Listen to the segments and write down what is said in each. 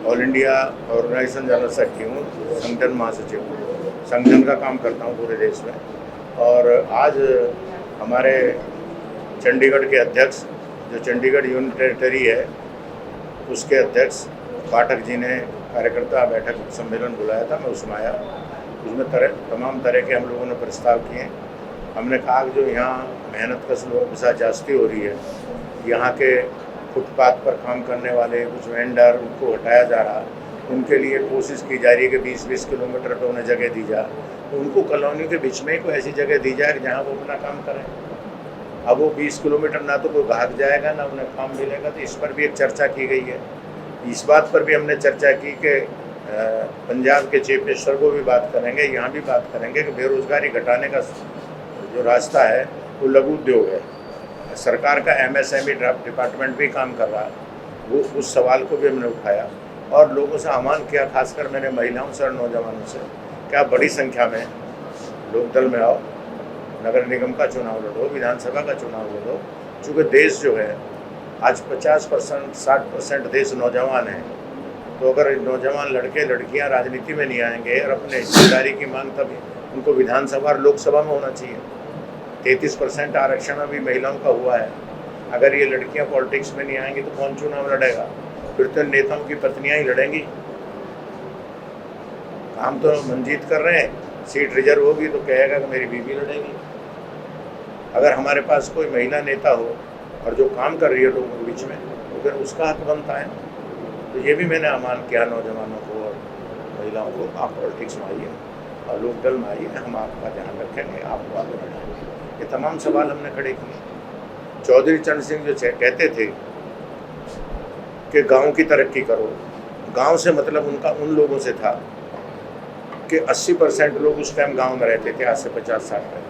All India organisation general secretary हूँ, संगठन महासचिव हूँ। संगठन का काम करता हूँ पूरे देश में। और आज हमारे चंडीगढ़ के अध्यक्ष, जो चंडीगढ़ यूनियन टेरिटरी है, उसके अध्यक्ष पाठक जी ने कार्यकर्ता बैठक सम्मेलन बुलाया था, मैं उसमें आया। उसमें तमाम तरह के हम लोगों ने प्रस्ताव किए। हमने कहा कि जो यहाँ मेहनत कश लोगों के साथ जास्ती हो रही है, यहाँ के फुटपाथ पर काम करने वाले कुछ वेंडर, उनको हटाया जा रहा, उनके लिए कोशिश की जा रही है कि 20-20 किलोमीटर पर उन्हें जगह दी जाए। तो उनको कॉलोनी के बीच में ही कोई ऐसी जगह दी जाए कि जहाँ वो अपना काम करें। अब वो 20 किलोमीटर ना तो कोई भाग जाएगा, ना उन्हें काम मिलेगा। तो इस पर भी एक चर्चा की गई है। इस बात पर भी हमने चर्चा की कि पंजाब के चीफ मिनिस्टर को भी बात करेंगे, यहाँ भी बात करेंगे कि बेरोजगारी घटाने का जो रास्ता है वो लघु उद्योग है। सरकार का MSME डिपार्टमेंट भी काम कर रहा है, वो उस सवाल को भी हमने उठाया और लोगों से आह्वान किया, खासकर मैंने महिलाओं से और नौजवानों से, कि आप बड़ी संख्या में लोकदल में आओ, नगर निगम का चुनाव लड़ो, विधानसभा का चुनाव लड़ो। चूँकि देश जो है आज 50% 60% देश नौजवान है, तो अगर नौजवान लड़के लड़कियां राजनीति में नहीं आएंगे और अपने हिस्सेदारी की मांग, तभी उनको विधानसभा और लोकसभा में होना चाहिए। 33% आरक्षण अभी महिलाओं का हुआ है। अगर ये लड़कियां पॉलिटिक्स में नहीं आएंगी तो कौन चुनाव लड़ेगा? फिर तो नेताओं की पत्नियां ही लड़ेंगी। काम तो मंजीत कर रहे हैं, सीट रिजर्व होगी तो कहेगा कि मेरी बीवी लड़ेगी। अगर हमारे पास कोई महिला नेता हो और जो काम कर रही है लोगों के बीच में, तो फिर उसका हक बनता है। तो ये भी मैंने आह्वान किया नौजवानों को और महिलाओं को, आप पॉलिटिक्स में आइए और लोकदल में आइए, हम आपका ध्यान रखेंगे, आपको आगे बढ़ाएंगे। ये तमाम सवाल हमने खड़े किए। चौधरी चरण सिंह जो कहते थे कि गांव की तरक्की करो, गांव से मतलब उनका उन लोगों से था कि 80% लोग उस टाइम गांव में रहते थे, आज से 50 साल पहले।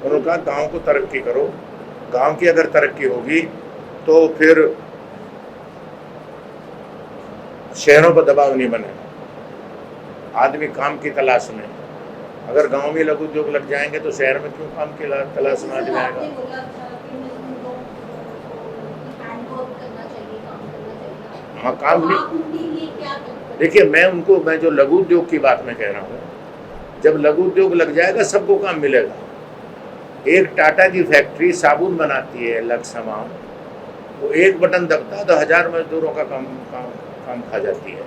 उन्होंने कहा गांव को तरक्की करो, गांव की अगर तरक्की होगी तो फिर शहरों पर दबाव नहीं बनेगा। आदमी काम की तलाश में, अगर गांव में लघु उद्योग लग जाएंगे तो शहर में क्यों काम की तलाश में आदमी आएगा? हाँ, काम नहीं। देखिए, मैं जो लघु उद्योग की बात मैं कह रहा हूँ, जब लघु उद्योग लग जाएगा सबको काम मिलेगा। एक टाटा की फैक्ट्री साबुन बनाती है लक्ष्मा, वो एक बटन दबता है तो 1000 मजदूरों का काम खा जाती है।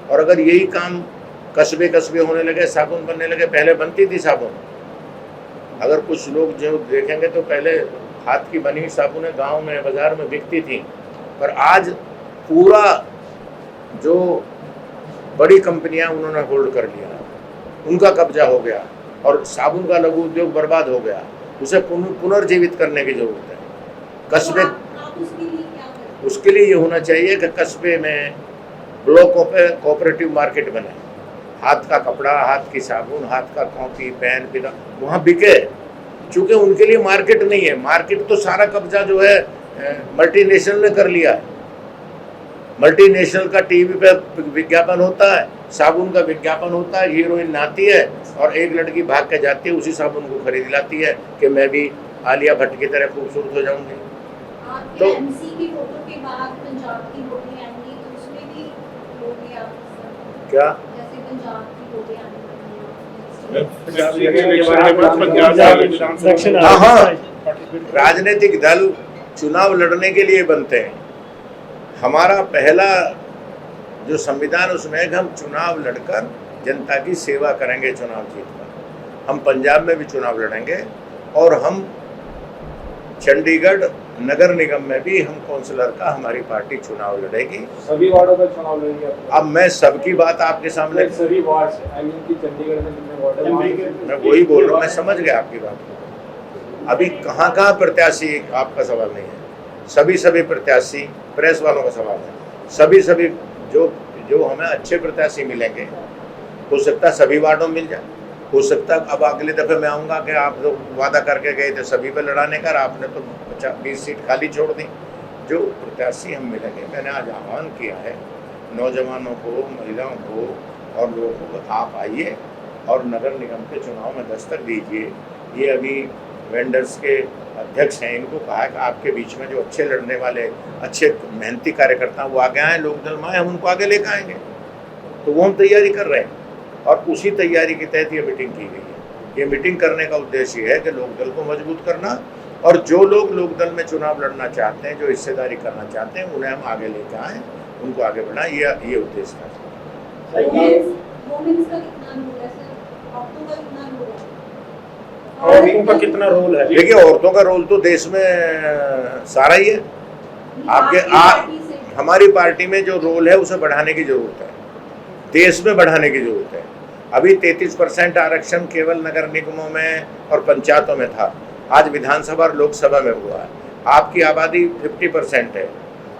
और अगर यही काम कस्बे कस्बे होने लगे, साबुन बनने लगे, पहले बनती थी साबुन, अगर कुछ लोग जो देखेंगे तो पहले हाथ की बनी हुई साबुनें गांव में बाजार में बिकती थी, पर आज पूरा जो बड़ी कंपनियां उन्होंने होल्ड कर लिया, उनका कब्जा हो गया और साबुन का लघु उद्योग बर्बाद हो गया। उसे पुनर्जीवित करने की जरूरत है। कस्बे, उसके लिए ये होना चाहिए कि कस्बे में ब्लॉकों पे कोऑपरेटिव मार्केट बने, हाथ का कपड़ा, हाथ की साबुन, हाथ का कॉपी पेन पिला वहाँ बिके। चूँकि उनके लिए मार्केट नहीं है, मार्केट तो सारा कब्जा जो है मल्टीनेशनल ने कर लिया है। मल्टीनेशनल का टीवी पे विज्ञापन होता है, साबुन का विज्ञापन होता है, हीरोइन नहाती है और एक लड़की भाग के जाती है, उसी साबुन को खरीद लाती है कि मैं भी आलिया भट्ट की तरह खूबसूरत हो जाऊंगी। तो की फोटो के बाद पंजाब की फोटो आएंगी, तो उसमें भी क्या जैसे पंजाब की फोटो हाँ, राजनीतिक दल चुनाव लड़ने के लिए बनते हैं। हमारा पहला जो संविधान उसमें है कि हम चुनाव लड़कर जनता की सेवा करेंगे। चुनाव जीतकर हम पंजाब में भी चुनाव लड़ेंगे और हम चंडीगढ़ नगर निगम में भी हम काउंसलर का हमारी पार्टी चुनाव लड़ेगी। सभी वार्डों का चुनाव लड़ेगी? अब मैं सबकी बात आपके सामने, सभी वार्ड से, आई मीन कि चंडीगढ़ में कितने वार्ड हैं? मैं वही बोल रहा हूँ, मैं समझ गया आपकी बात को। अभी कहाँ प्रत्याशी आपका सवाल नहीं है, सभी प्रत्याशी, प्रेस वालों का सवाल है। सभी जो हमें अच्छे प्रत्याशी मिलेंगे, हो सकता है सभी वार्डों में मिल जाए। हो सकता है अब अगले दफ़े मैं आऊँगा कि आप तो वादा करके गए थे सभी पे लड़ाने का, आपने तो 20 सीट खाली छोड़ दी। जो प्रत्याशी हम मिलेंगे, मैंने आज आह्वान किया है नौजवानों को, महिलाओं को और लोगों को, आप आइए और नगर निगम के चुनाव में दस्तक दीजिए। ये अभी वेंडर्स के अध्यक्ष हैं, इनको कहा कि आपके बीच में जो अच्छे लड़ने वाले, अच्छे मेहनती कार्यकर्ता वो आगे आए, लोकदल में आए, हम उनको आगे लेकर आएंगे। तो वो हम तैयारी कर रहे हैं और उसी तैयारी के तहत ये मीटिंग की गई है। ये मीटिंग करने का उद्देश्य ये है कि लोकदल को मजबूत करना, और जो लोग लोकदल में चुनाव लड़ना चाहते हैं, जो हिस्सेदारी करना चाहते हैं, उन्हें हम आगे लेकर आएँ, उनको आगे बढ़ाएं, ये उद्देश्य था। वुमेन्स का कितना रोल है सर? औरतों का कितना रोल है? और उनका कितना रोल है? देखिए, औरतों का रोल तो देश में सारा ही है। हमारी पार्टी में जो रोल है उसे बढ़ाने की जरूरत है, देश में बढ़ाने की जरूरत है। अभी 33% आरक्षण केवल नगर निगमों में और पंचायतों में था, आज विधानसभा और लोकसभा में हुआ है। आपकी आबादी 50% है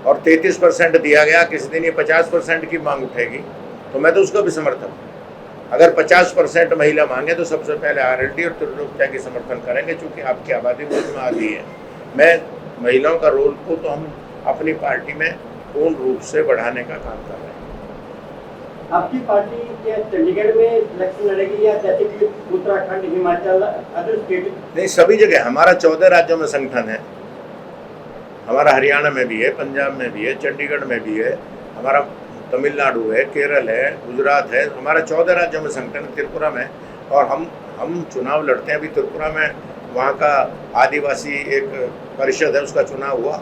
और 33% दिया गया, किसी दिन ये 50% की मांग उठेगी तो मैं तो उसका भी समर्थन हूँ। अगर 50% महिला मांगे तो सबसे पहले RLD और त्रिलोकता की समर्थन करेंगे, चूँकि आपकी आबादी मुल्क में आधी है। मैं महिलाओं का रोल को तो हम अपनी पार्टी में पूर्ण रूप से बढ़ाने का काम कर रहे हैं। आपकी पार्टी क्या चंडीगढ़ में इलेक्शन लड़ेगी या जैसे कि उत्तराखंड, हिमाचल, अदर स्टेट? नहीं, सभी जगह। हमारा 14 राज्यों में संगठन है, हमारा हरियाणा में भी है, पंजाब में भी है, चंडीगढ़ में भी है, हमारा तमिलनाडु है, केरल है, गुजरात है, हमारा 14 राज्यों में संगठन, त्रिपुरा में। और हम चुनाव लड़ते हैं। अभी त्रिपुरा में वहाँ का आदिवासी एक परिषद है, उसका चुनाव हुआ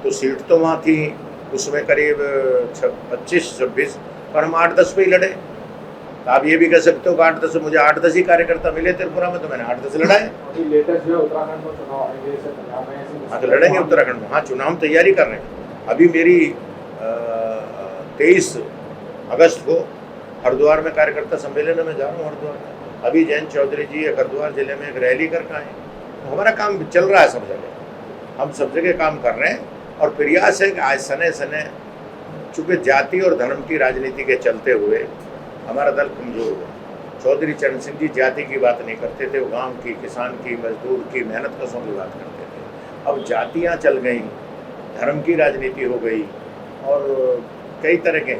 तो सीट तो वहाँ थी, उसमें करीब 25-26, पर हम 8-10 पे ही लड़े। तो आप ये भी कह सकते हो कि 8-10, मुझे 8-10 ही कार्यकर्ता मिले त्रिपुरा में, तो मैंने 8-10 लड़ाए। लेटेस्ट जो उत्तराखंड में चुनाव आएंगे, जैसे पंजाब में ऐसे हाँ, तो लड़ेंगे उत्तराखंड में। हाँ, चुनाव हम तैयारी कर रहे हैं। अभी मेरी 23 अगस्त को हरिद्वार में कार्यकर्ता सम्मेलन में जा रहा हूँ। हरिद्वार में अभी जयंत चौधरी जी हरिद्वार जिले में एक रैली करके आए। तो हमारा काम चल रहा है सब जगह, हम सब जगह काम कर रहे हैं और प्रयास है कि आज सने सने, चूँकि जाति और धर्म की राजनीति के चलते हुए हमारा दल कमज़ोर हुआ। चौधरी चरण सिंह जी जाति की बात नहीं करते थे, वो गाँव की, किसान की, मजदूर की, मेहनत कशों की बात करते थे। अब जातियाँ चल गई, धर्म की राजनीति हो गई और कई तरह के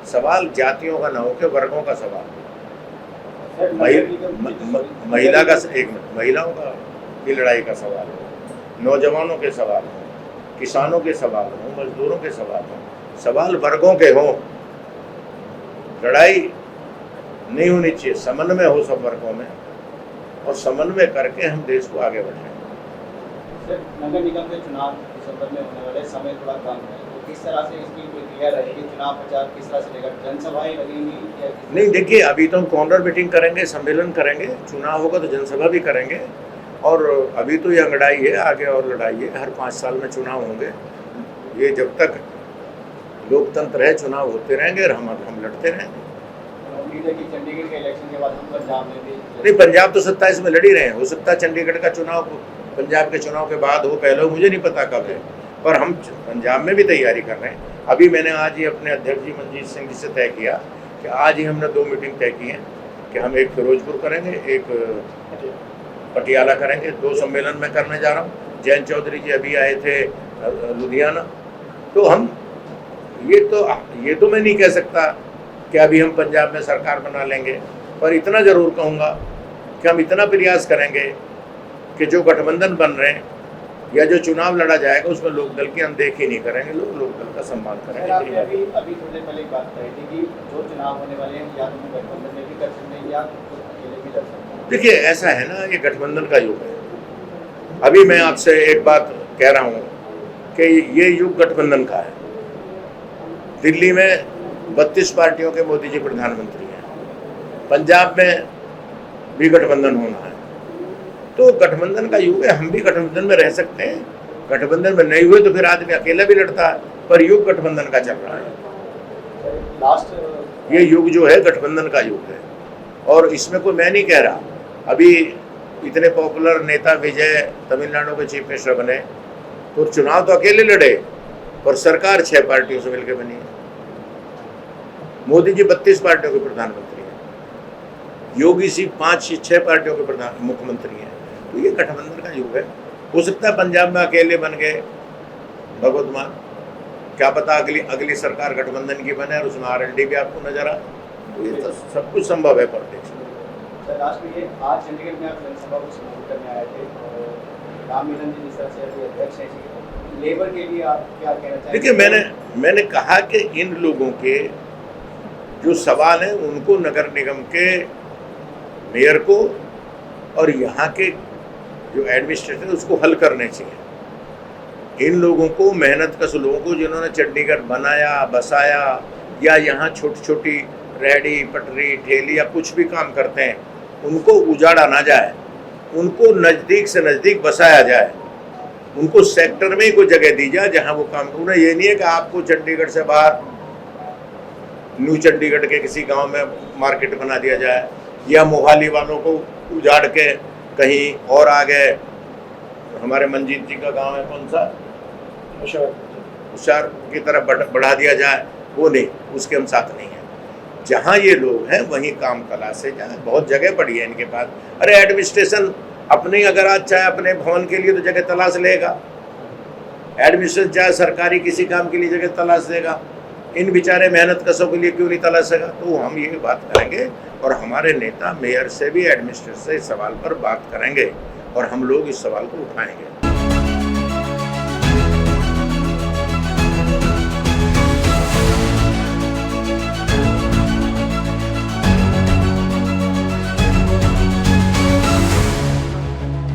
सवाल जातियों का न होकर वर्गों का सवाल, महिला का, एक मिनट, महिलाओं का की लड़ाई का सवाल हो, नौजवानों के सवाल हो, किसानों के सवाल हो, मजदूरों के सवाल हो, सवाल वर्गों के हों। लड़ाई नहीं होनी चाहिए, समन्वय हो सब वर्गों में और समन्वय करके हम देश को आगे बढ़ाएं। नगर निगम के चुनाव दिसंबर में होने वाले, समय थोड़ा कम है, तो किस तरह से इसकी प्रक्रिया रहेगी? चुनाव प्रचार किस तरह से रहेगा? जनसभाएं लगेंगी या नहीं, देखिए, अभी तो हम कॉर्नर मीटिंग करेंगे, सम्मेलन करेंगे, चुनाव होगा तो जनसभा भी करेंगे। और अभी तो ये अंगड़ाई है, आगे और लड़ाई है। हर 5 साल में चुनाव होंगे। ये जब तक लोकतंत्र है, चुनाव होते रहेंगे और हम लड़ते रहेंगे। उम्मीद है कि चंडीगढ़ के इलेक्शन के बाद हम पंजाब में भी? नहीं, पंजाब तो 27 में लड़ ही रहे हैं। हो सकता है चंडीगढ़ का चुनाव पंजाब के चुनाव के बाद हो, पहले हो, मुझे नहीं पता कब है, पर हम पंजाब में भी तैयारी कर रहे हैं। अभी मैंने आज ही अपने अध्यक्ष जी मनजीत सिंह जी से तय किया कि आज ही हमने 2 मीटिंग तय की हैं कि हम एक फिरोजपुर करेंगे, एक पटियाला करेंगे। 2 सम्मेलन में करने जा रहा हूँ। जयंत चौधरी जी अभी आए थे लुधियाना। तो हम ये तो मैं नहीं कह सकता कि अभी हम पंजाब में सरकार बना लेंगे, पर इतना ज़रूर कहूँगा कि हम इतना प्रयास करेंगे कि जो गठबंधन बन रहे हैं या जो चुनाव लड़ा जाएगा उसमें लोकदल की अनदेखी नहीं करेंगे, लोकदल का सम्मान करेंगे। आपने अभी थोड़ी देर पहले एक बात कही थी कि जो चुनाव होने वाले हैं या तो गठबंधन में भी कर सकते हैं या अकेले भी लड़ सकते हैं। देखिए, ऐसा है ना, ये गठबंधन का युग है। अभी मैं आपसे एक बात कह रहा हूँ कि ये युग गठबंधन का है। दिल्ली में 32 पार्टियों के मोदी जी प्रधानमंत्री हैं, पंजाब में भी गठबंधन होना है, तो गठबंधन का युग है। हम भी गठबंधन में रह सकते हैं। गठबंधन में नहीं हुए तो फिर आदमी अकेला भी लड़ता है, पर युग गठबंधन का चल रहा है। ये युग जो है गठबंधन का युग है और इसमें कोई मैं नहीं कह रहा। अभी इतने पॉपुलर नेता विजय तमिलनाडु के चीफ मिनिस्टर बने तो चुनाव तो अकेले लड़े, पर सरकार 6 पार्टियों से मिलकर बनी है। मोदी जी 32 पार्टियों के प्रधानमंत्री हैं, योगी जी 5-6 पार्टियों के मुख्यमंत्री हैं। तो ये गठबंधन का युग है। हो सकता है पंजाब में अकेले बन गए भगवत मान, क्या पता अगली सरकार गठबंधन की बने और उसमें RLD भी आपको नजर आए। तो ये तो सब कुछ संभव है पॉलिटिक्स में। सर, लास्ट में ये आज चंडीगढ़ में आप जनसभा को संबोधित करने आए थे, राम मिलन जी जिस तरह से अभी अध्यक्ष हैं जी, लेबर के लिए आप क्या कहना चाहेंगे? देखिए, मैंने कहा कि इन लोगों के जो सवाल हैं उनको नगर निगम के मेयर को और यहाँ के जो एडमिनिस्ट्रेटर है उसको हल करने चाहिए। इन लोगों को, मेहनतकश लोगों को, जिन्होंने चंडीगढ़ बनाया, बसाया, या यहाँ छोटी छोटी रेहड़ी पटरी ठेली या कुछ भी काम करते हैं, उनको उजाड़ा ना जाए, उनको नज़दीक से नज़दीक बसाया जाए, उनको सेक्टर में ही कोई जगह दी जाए जहाँ वो काम। उन्हें ये नहीं है कि आपको चंडीगढ़ से बाहर न्यू चंडीगढ़ के किसी गांव में मार्केट बना दिया जाए, या मोहाली वालों को उजाड़ के कहीं और आ गए। हमारे मंजीत जी का गांव है कौन सा, होशियार की तरफ बढ़ा दिया जाए, वो नहीं, उसके हम साथ नहीं हैं। जहाँ ये लोग हैं वहीं काम तलाश से जाए, बहुत जगह पड़ी है इनके पास। अरे एडमिनिस्ट्रेशन अपने अगर आज चाहे अपने भवन के लिए तो जगह तलाश लेगा, एडमिनिस्ट्रेशन चाहे सरकारी किसी काम के लिए जगह तलाश देगा, इन बेचारे मेहनत कसों के लिए क्यों नहीं तलाशेगा? तो हम ये बात करेंगे और हमारे नेता मेयर से भी एडमिनिस्ट्रेशन से इस सवाल पर बात करेंगे और हम लोग इस सवाल को उठाएंगे।